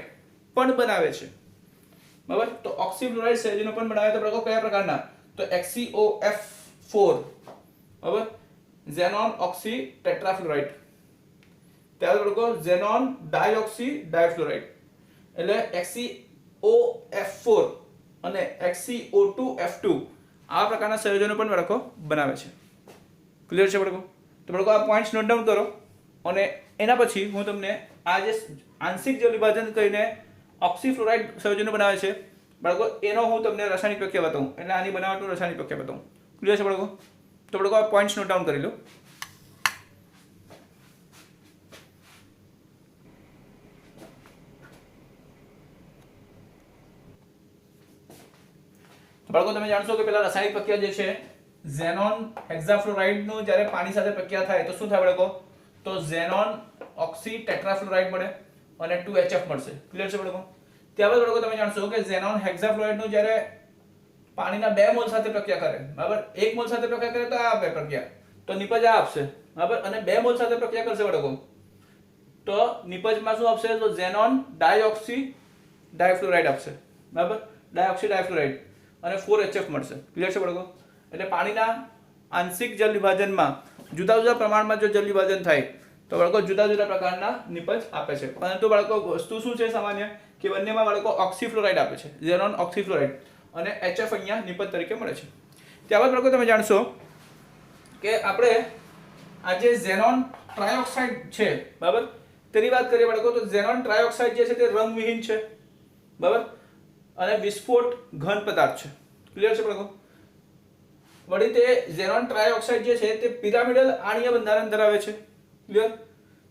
S1: પણ બનાવે છે, બરાબર. તો ઓક્સીફ્લોરાઇડ સંયોજનો પણ બનાવે તો બાળકો કયા પ્રકારના? તો XeOF4, બરાબર, ઝેનોન ઓક્સી ટેટ્રાફ્લોરાઇડ. ત્યારબાદ બાળકો ઝેનોન ડાયોક્સી ડાયફ્લોરાઇડ, એટલે XeOF4 અને XeO2F2 આ પ્રકારના સંયોજનો પણ બાળકો બનાવે છે. ક્લિયર છે બાળકો? તો બાળકો આ પોઈન્ટ્સ નોટ ડાઉન કરો, અને એના પછી હું તમને આ જે આંશિક જલ વિભાજન કરીને ઓક્સીફ્લોરાઇડ સંયોજનો બનાવે છે બાળકો, એનો હું તમને રાસાયણિક પ્રક્રિયા બતાવું, એટલે આની બનાવટનું રાસાયણિક પ્રક્રિયા બતાવું. ક્લિયર છે બાળકો? તો બાળકો આ પોઈન્ટ્સ નોટ ડાઉન કરી લો. બાળકો તમે જાણશો કે પેલા રાસાયણિક પ્રક્રિયા જે છે ઝેનોન હેક્સાફ્લોરાઇડ નું જ્યારે પાણી સાથે પ્રક્રિયા થાય તો શું થાય બાળકો? તો ઝેનોન ઓક્સી ટેટ્રાફ્લોરાઇડ મળે અને 2HF મળશે. ક્લિયર છે બાળકો? ત્યારબાદ બાળકો તમે જાણશો કે ઝેનોન હેક્સાફ્લોરાઇડ નું જ્યારે પાણીના 2 મોલ સાથે પ્રક્રિયા કરે, બરાબર, 1 મોલ સાથે પ્રક્રિયા કરે તો આ આપે પ્રક્રિયા, તો નિપજ આ આપશે, બરાબર, અને 2 મોલ સાથે પ્રક્રિયા કરશે બાળકો તો નિપજમાં શું આપશે? તો ઝેનોન ડાયોક્સી ડાયફ્લોરાઇડ આપશે, બરાબર, ડાયોક્સી ડાયફ્લોરાઇડ, અને 4HF મળશે. ક્લિયર છે બાળકો? એટલે પાણીના આંશિક જલ વિભાજનમાં જુદા જુદા પ્રમાણમાં જો જલ વિભાજન થાય તો બાળકો જુદા જુદા પ્રકારના નિપજ આપે છે. પરંતુ બાળકો વસ્તુ શું છે સામાન્ય કે બંનેમાં બાળકો ઓક્સીફ્લોરાઇડ આપે છે, ઝેનોન ઓક્સીફ્લોરાઇડ, અને HF અહીંયા નિપજ તરીકે મળે છે. ત્યારબાદ બાળકો તમે જાણશો કે આપણે આ જે ઝેનોન ટ્રાયઓક્સાઇડ છે, બરાબર, તેની વાત કરીએ બાળકો તો ઝેનોન ટ્રાયઓક્સાઇડ જે છે તે રંગવિહીન છે, બરાબર, અને વિસ્ફોટ ઘન પદાર્થ છે. ક્લિયર છે બાળકો? વળી તે ઝેનોન ટ્રાયઓક્સાઇડ જે છે તે પિરામિડલ આણીય બંધારણ ધરાવે છે. ક્લિયર?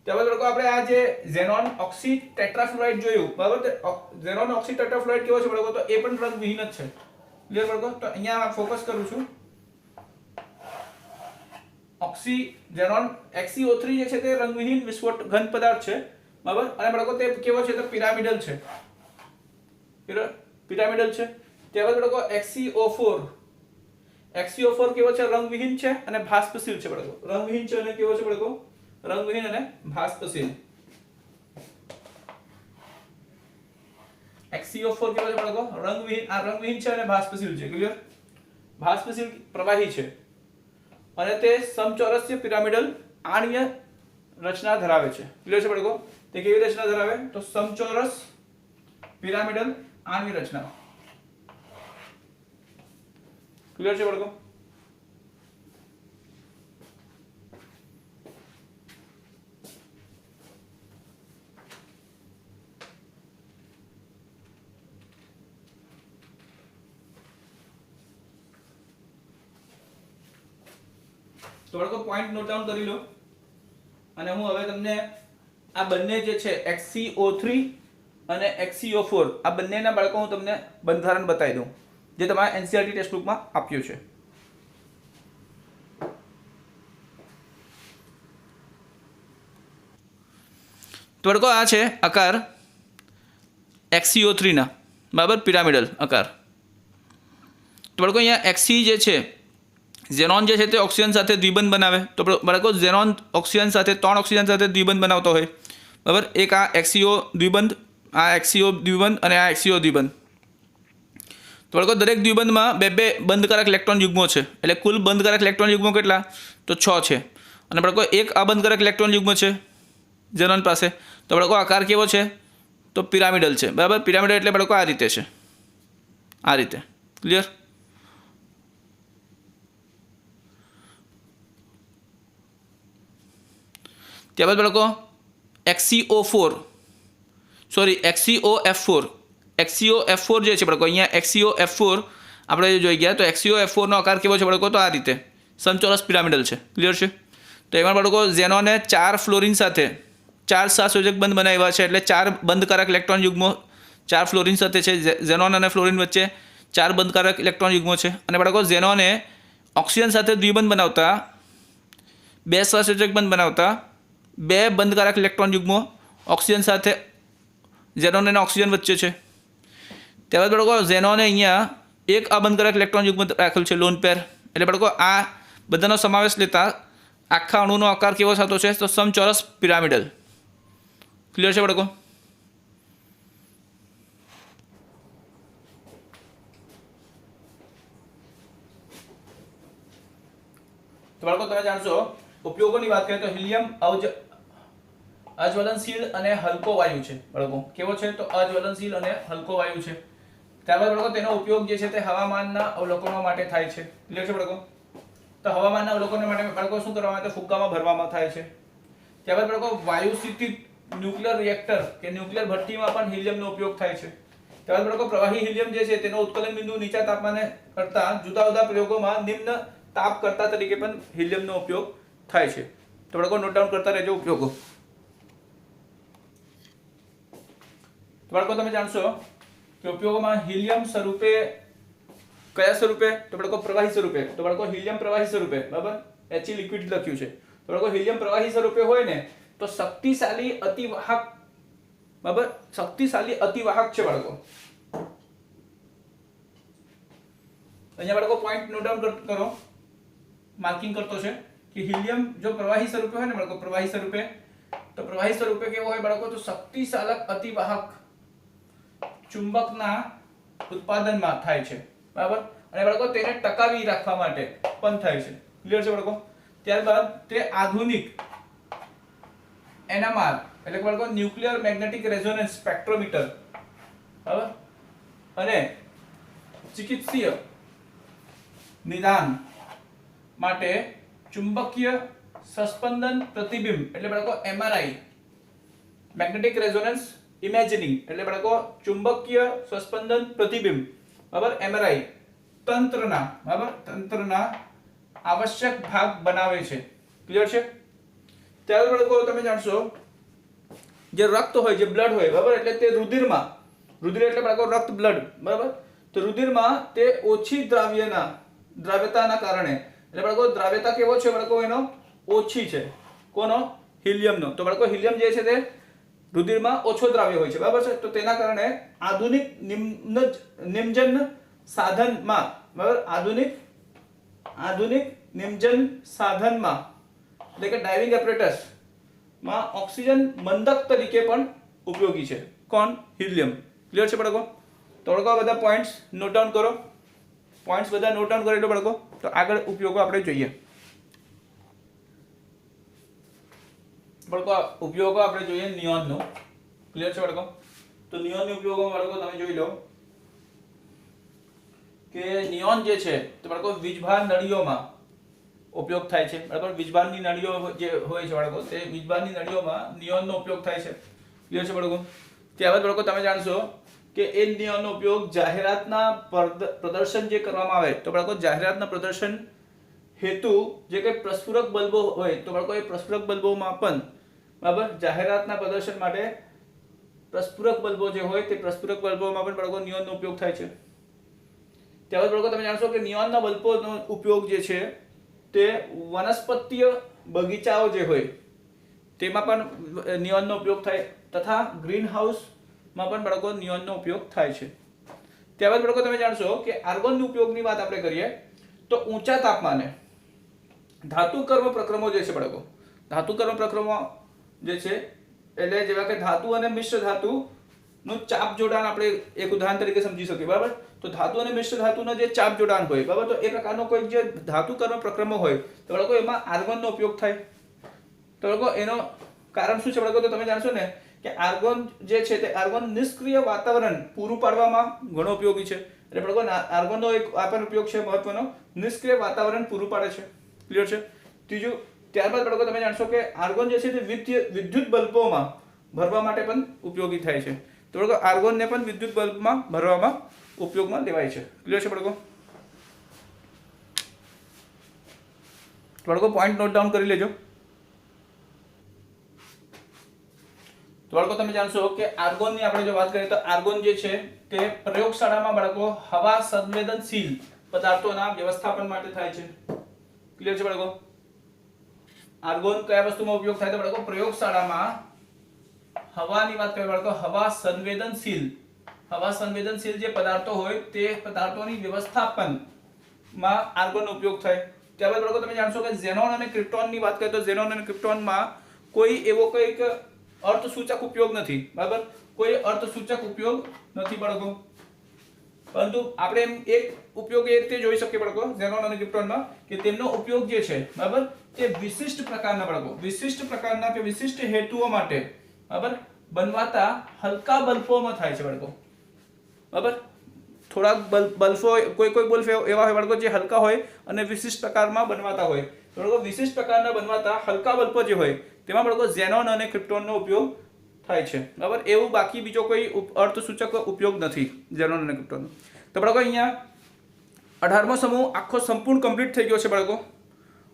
S1: ત્યારબાદ બાળકો આપણે આ જે ઝેનોન ઓક્સી ટેટ્રાફ્લોરાઇડ જોયું, બરાબર, ઝેનોન ઓક્સી ટેટ્રાફ્લોરાઇડ કેવો છે બાળકો? તો એ પણ રંગવિહીન જ છે. ક્લિયર બાળકો? તો અહીંયા ફોકસ કરું છું. ઓક્સી ઝેનોન XeO3 જે છે તે રંગવિહીન વિસ્ફોટ ઘન પદાર્થ છે, બરાબર, અને બાળકો તે કેવો છે? તો પિરામિડલ છે. પિરામિડલ છે. ત્યારબાદ બાળકો XeO4 કેવો છે? રંગવિહીન છે અને ભાસ્પશીલ છે બાળકો. રંગવિહીન છે અને કેવો છે બાળકો? રંગવિહીન અને ભાસ્પશીલ. XeO4 કેવો છે બાળકો? રંગવિહીન. આ રંગવિહીન છે અને ભાસ્પશીલ છે. ક્લિયર? ભાસ્પશીલ પ્રવાહી છે અને તે સમચોરસ્ય પિરામિડલ આણીય રચના ધરાવે છે. ક્લિયર છે બાળકો? તે કેવી રચના ધરાવે? તો સમચોરસ પિરામિડલ આણીય રચના. ક્લિયર છે બાળકો? તો બાળકો પોઈન્ટ નોટ ડાઉન કરી લો, અને હું હવે તમને આ બંને જે છે XeO3 અને XeO4 આ બંનેના બાળકો હું તમને બંધારણ બતાવી દઉં. જે તમારા એનસીઆરટી ટેક્સ્ટ બુકમાં આપ્યું છે. તો બાળકો આ છે આકાર XCO3 ના, બરાબર, પિરામિડલ આકાર. તો બાળકો અહીંયા એક્સી જે છે, ઝેનોન જે છે તે ઓક્સિજન સાથે દ્વિબંધ બનાવે. તો બાળકો ઝેનોન ઓક્સિજન સાથે 3 ઓક્સિજન સાથે દ્વિબંધ બનાવતો હોય, બરાબર. એક આ XCO દ્વિબંધ, આ XCO દ્વિબંધ અને આ XCO દ્વિબંધ. તો બાળકો દરેક દ્વિબંધમાં બે બે બંધકારક ઇલેક્ટ્રોન યુગ્મો છે, એટલે કુલ બંધકારક ઇલેક્ટ્રોન યુગ્મો કેટલા? તો 6 છે. અને બાળકો એક અબંધકારક ઇલેક્ટ્રોન યુગ્મ છે ઝેનોન પાસે. તો બાળકો આકાર કેવો છે? તો પિરામિડલ છે, બરાબર. પિરામિડલ એટલે બાળકો આ રીતે છે, આ રીતે. ક્લિયર? ત્યારબાદ બાળકો XCO4 જે છે બાળકો, અહીંયા XCOF4 આપણે જોઈ ગયા. તો XCOF4 નો આકાર કેવો છે બાળકો? તો આ રીતે સમચોરસ પિરામિડલ છે. ક્લિયર છે? તો એમાં બાળકો ઝેનોને 4 ફ્લોરિન સાથે 4 સહસંયોજક બંધ બનાવ્યા છે, એટલે 4 બંધકારક ઇલેક્ટ્રોન યુગ્મો 4 ફ્લોરિન સાથે છે. ઝેનોન અને ફ્લોરિન વચ્ચે 4 બંધકારક ઇલેક્ટ્રોન યુગ્મો છે. અને બાળકો ઝેનોને ઓક્સિજન સાથે દ્વિબંધ બનાવતા 2 સહસંયોજક બંધ બનાવતા 2 બંધકારક ઇલેક્ટ્રોન યુગ્મો ઓક્સિજન સાથે ઝેનોન અને ઓક્સિજન વચ્ચે છે. ત્યારબાદ બાળકો ઝેનોને અહીંયા એક અબંધકારક ઇલેક્ટ્રોન યુગ્મ રાખેલ છે, લોન પેર. એટલે બાળકો આ બધાનો સમાવેશ લેતા આખા અણુનો આકાર કેવો થતો છે? તો સમચોરસ પિરામિડલ. ક્લિયર છે બાળકો? તો બાળકો તમે જાણશો ઉપયોગોની વાત કરીએ તો હિલિયમ અજ્વલનશીલ અને હલકો વાયુ છે બાળકો. કેવો છે? તો અજ્વલનશીલ અને હલકો વાયુ છે. ત્યારબાદ બાળકો તેનો ઉપયોગ જે છે તે હવામાનના અવલોકનો માટે થાય છે. ક્લિયર છે બાળકો? તો હવામાનના અવલોકનો માટે બાળકો શું કરવામાં આવે? તો ફુગ્ગામાં ભરવામાં થાય છે. ત્યારબાદ બાળકો વાયુ સ્થિત ન્યુક્લિયર રિએક્ટર કે ન્યુક્લિયર ભઠ્ઠીમાં પણ હિલિયમનો ઉપયોગ થાય છે. ત્યારબાદ બાળકો પ્રવાહી હિલિયમ જે છે તેનો ઉત્કલન બિંદુ નીચા તાપમાને કરતા જુદા જુદા પ્રયોગોમાં નિમ્ન તાપકર્તા તરીકે પણ હિલિયમનો ઉપયોગ થાય છે. તો બાળકો નોટ ડાઉન કરતા રહેજો ઉપયોગો. તો બાળકો તમે જાણશો કે ઉપયોગોમાં હિલિયમ સ્વરૂપે કયા સ્વરૂપે? તો બાળકો પ્રવાહી સ્વરૂપે. તો બાળકો હિલિયમ પ્રવાહી સ્વરૂપે, બરાબર, He લિક્વિડ લખ્યું છે. તો બાળકો હિલિયમ પ્રવાહી સ્વરૂપે હોય ને તો શક્તિશાળી અતિવાહક, બરાબર, શક્તિશાળી અતિવાહક છે બાળકો. અહીંયા બાળકો પોઈન્ટ નોટ ડાઉન કરો, માર્કિંગ કરતો છે કે હિલિયમ જો પ્રવાહી સ્વરૂપે હોય ને બાળકો, પ્રવાહી સ્વરૂપે, તો પ્રવાહી સ્વરૂપે કેવો હોય બાળકો? તો શક્તિશાળક અતિવાહક ચુંબકના ઉત્પાદનમાં થાય છે, બરાબર. અને બાળકો તેને ટકાવી રાખવા માટે પણ થાય છે. ક્લિયર છે બાળકો? ત્યારબાદ તે આધુનિક NMR એટલે કે બાળકો ન્યુક્લિયર મેગ્નેટિક રેઝોનન્સ સ્પેક્ટ્રોમીટર, બરાબર, અને ચિકિત્સીય નિદાન માટે ચુંબકીય સસ્પંદન પ્રતિબિંબ એટલે બાળકો MRI, મેગ્નેટિક રેઝોનન્સ ઇમેજિંગ એટલે બાળકો ચુંબકીય સસ્પંદન પ્રતિબિંબ, બરાબર, MRI તંત્રના આવશ્યક ભાગ બનાવે છે. ક્લિયર છે? ત્યાર બાળકો તમે જાણશો જે રક્ત હોય, જે બ્લડ હોય, બરાબર, એટલે તે રુધિરમાં, રુધિર એટલે બાળકો રક્ત, બ્લડ, બરાબર. તો રુધિરમાં તે ઓછી દ્રાવ્યતાના કારણે, એટલે બાળકો દ્રાવ્યતા કેવો છે બાળકો? એનો ઓછી છે. કોનો? હિલિયમનો. તો બાળકો હિલિયમ જે છે તે રુધિરમાં ઓછો દ્રાવ્ય હોય છે, બરાબર છે. તો તેના કારણે આધુનિક નિમજન સાધનમાં, બરાબર, આધુનિક નિમજન સાધનમાં એટલે કે ડાઇવિંગ એપરેટસ માં ઓક્સિજન મંદક તરીકે પણ ઉપયોગી છે. કોણ? હિલિયમ. ક્લિયર છે બાળકો? તો બાળકો બધા પોઈન્ટ્સ નોટ ડાઉન કરો, પોઈન્ટ્સ બધા નોટ ડાઉન કરી લો બાળકો. તો આગળ ઉપયોગો આપણે જોઈએ બાળકો. ઉપયોગો આપણે જોઈએ નિયોનનો. ક્લિયર છે બાળકો? તો નિયોનના ઉપયોગો બાળકો તમે જોઈ લો કે નિયોન જે છે તો બાળકો વીજભાર નળીઓમાં ઉપયોગ થાય છે, બરાબર. વીજભારની નળીઓ જે હોય છે બાળકો, તે વીજભારની નળીઓમાં નિયોનનો ઉપયોગ થાય છે. ક્લિયર છે બાળકો? ત્યારબાદ બાળકો તમે જાણશો કે એ નિયોનનો ઉપયોગ જાહેરાતના પ્રદર્શન જે કરવામાં આવે તો બાળકો જાહેરાતના પ્રદર્શન હેતુ જે કે પ્રસ્ફુરક બલ્બો હોય તો બાળકો એ પ્રસ્ફુરક બલ્બોમાં પણ, બરાબર, જાહેરાતના પ્રદર્શન માટે પ્રસ્ફુરક બલ્બો જે હોય તે પ્રસ્ફુરક બલ્બોમાં પણ બાળકો નિયોનનો ઉપયોગ થાય છે. ત્યારબાદ બાળકો તમે જાણશો કે નિયોનના બલ્બોનો ઉપયોગ જે છે તે વનસ્પતિય બગીચાઓ જે હોય તેમાં પણ નિયોનનો ઉપયોગ થાય તથા ગ્રીન હાઉસમાં પણ બાળકો નિયોનનો ઉપયોગ થાય છે. ત્યારબાદ બાળકો તમે જાણશો કે આર્ગોનના ઉપયોગની વાત આપણે કરીએ તો ઊંચા તાપમાને ધાતુ કર્મ પ્રક્રમો જે છે બાળકો, ધાતુ કર્મ પ્રક્રમો જે છે એટલે જેવા કે ધાતુ અને મિશ્ર ધાતુ નું ચાપ જોડાણ આપણે એક ઉદાહરણ તરીકે સમજી શકીએ, બરાબર. તો ધાતુ અને મિશ્ર ધાતુનો જે ચાપ જોડાણ હોય, બરાબર, તો એ પ્રકારનો કોઈ જે ધાતુ કર્મ પ્રક્રમો હોય તો બાળકો એમાં આર્ગોનનો ઉપયોગ થાય. તો બાળકો એનો કારણ શું છે બાળકો? તો તમે જાણશો ને કે આર્ગોન જે છે તે આર્ગોન નિષ્ક્રિય વાતાવરણ પૂરું પાડવામાં ઘણો ઉપયોગી છે. એટલે બાળકો આર્ગોનનો એક આ પણ ઉપયોગ છે મહત્વનો, નિષ્ક્રિય વાતાવરણ પૂરું પાડે છે. ક્લિયર છે? ત્રીજું, ત્યારબાદ બાળકો તમે જાણશો કે આર્ગોન જે છે તે વિદ્યુત બલ્બોમાં ભરવા માટે પણ ઉપયોગી થાય છે. તો બાળકો આર્ગોનને પણ વિદ્યુત બલ્બમાં ભરવામાં ઉપયોગમાં લેવાય છે. ક્લિયર છે બાળકો? બાળકો પોઈન્ટ નોટ ડાઉન કરી લેજો. તો બાળકો તમે જાણશો કે આર્ગોનની આપણે જો વાત કરીએ તો આર્ગોન જે છે તે પ્રયોગશાળામાં બાળકો હવા સંવેદનશીલ પદાર્થોના વ્યવસ્થાપન માટે થાય છે. ક્લિયર છે બાળકો? આર્ગોન કયા વસ્તુમાં ઉપયોગ થાય તો બાળકો પ્રયોગશાળામાં હવાની વાત કરીએ બાળકો, હવા સંવેદનશીલ જે પદાર્થો હોય તે પદાર્થોની વ્યવસ્થાપનમાં આર્ગોનનો ઉપયોગ થાય. ત્યારબાદ બાળકો તમે જાણશો કે ઝેનોન અને ક્રિપ્ટોનની વાત કરીએ તો ઝેનોન અને ક્રિપ્ટોનમાં કોઈ એવો કંઈક અર્થસૂચક ઉપયોગ નથી, બરાબર, કોઈ અર્થસૂચક ઉપયોગ નથી બાળકો. પરંતુ આપણે એક ઉપયોગ એ રીતે જોઈ શકીએ બાળકો ઝેનોન અને ક્રિપ્ટોનમાં કે તેમનો ઉપયોગ જે છે, બરાબર, તે વિશિષ્ટ પ્રકારના બાળકો, વિશિષ્ટ પ્રકારના કે વિશિષ્ટ હેતુઓ માટે, બરાબર, બનવાતા હલકા બલ્બોમાં થાય છે બાળકો. બરાબર, થોડાક બલ્બો કોઈ બલ્બ એવા હોય બાળકો જે હલકા હોય અને વિશિષ્ટ પ્રકારમાં બનવાતા હોય. બાળકો વિશિષ્ટ પ્રકારના બનવાતા હલકા બલ્બો જે હોય તેમાં બાળકો ઝેનોન અને ક્રિપ્ટોનનો ઉપયોગ થાય છે. બરાબર, એવું બાકી બીજો કોઈ અર્થસૂચક ઉપયોગ નથી ઝેનોન અને ક્રિપ્ટોનનો. તો બાળકો અહીંયા 18મો સમૂહ આખો સંપૂર્ણ કમ્પ્લીટ થઈ ગયો છે બાળકો.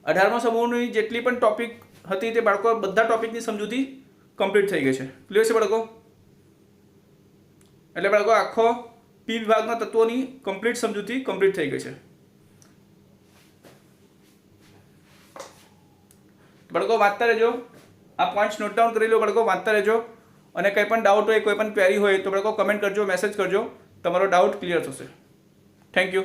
S1: 18મા સમૂહની જેટલી પણ ટોપિક હતી તે બાળકો બધા ટોપિકની સમજૂતી કમ્પ્લીટ થઈ ગઈ છે. ક્લિયર છે બાળકો? એટલે બાળકો આખો પી વિભાગના તત્વોની કમ્પ્લીટ સમજૂતી કમ્પ્લીટ થઈ ગઈ છે. બાળકો વાંચતા રહેજો, આ પોઈન્ટ્સ નોટ ડાઉન કરી લો બાળકો, વાંચતા રહેજો. અને કંઈ પણ ડાઉટ હોય, કોઈ પણ ક્વેરી હોય તો બાળકો કમેન્ટ કરજો, મેસેજ કરજો, તમારો ડાઉટ ક્લિયર થશે. Thank you.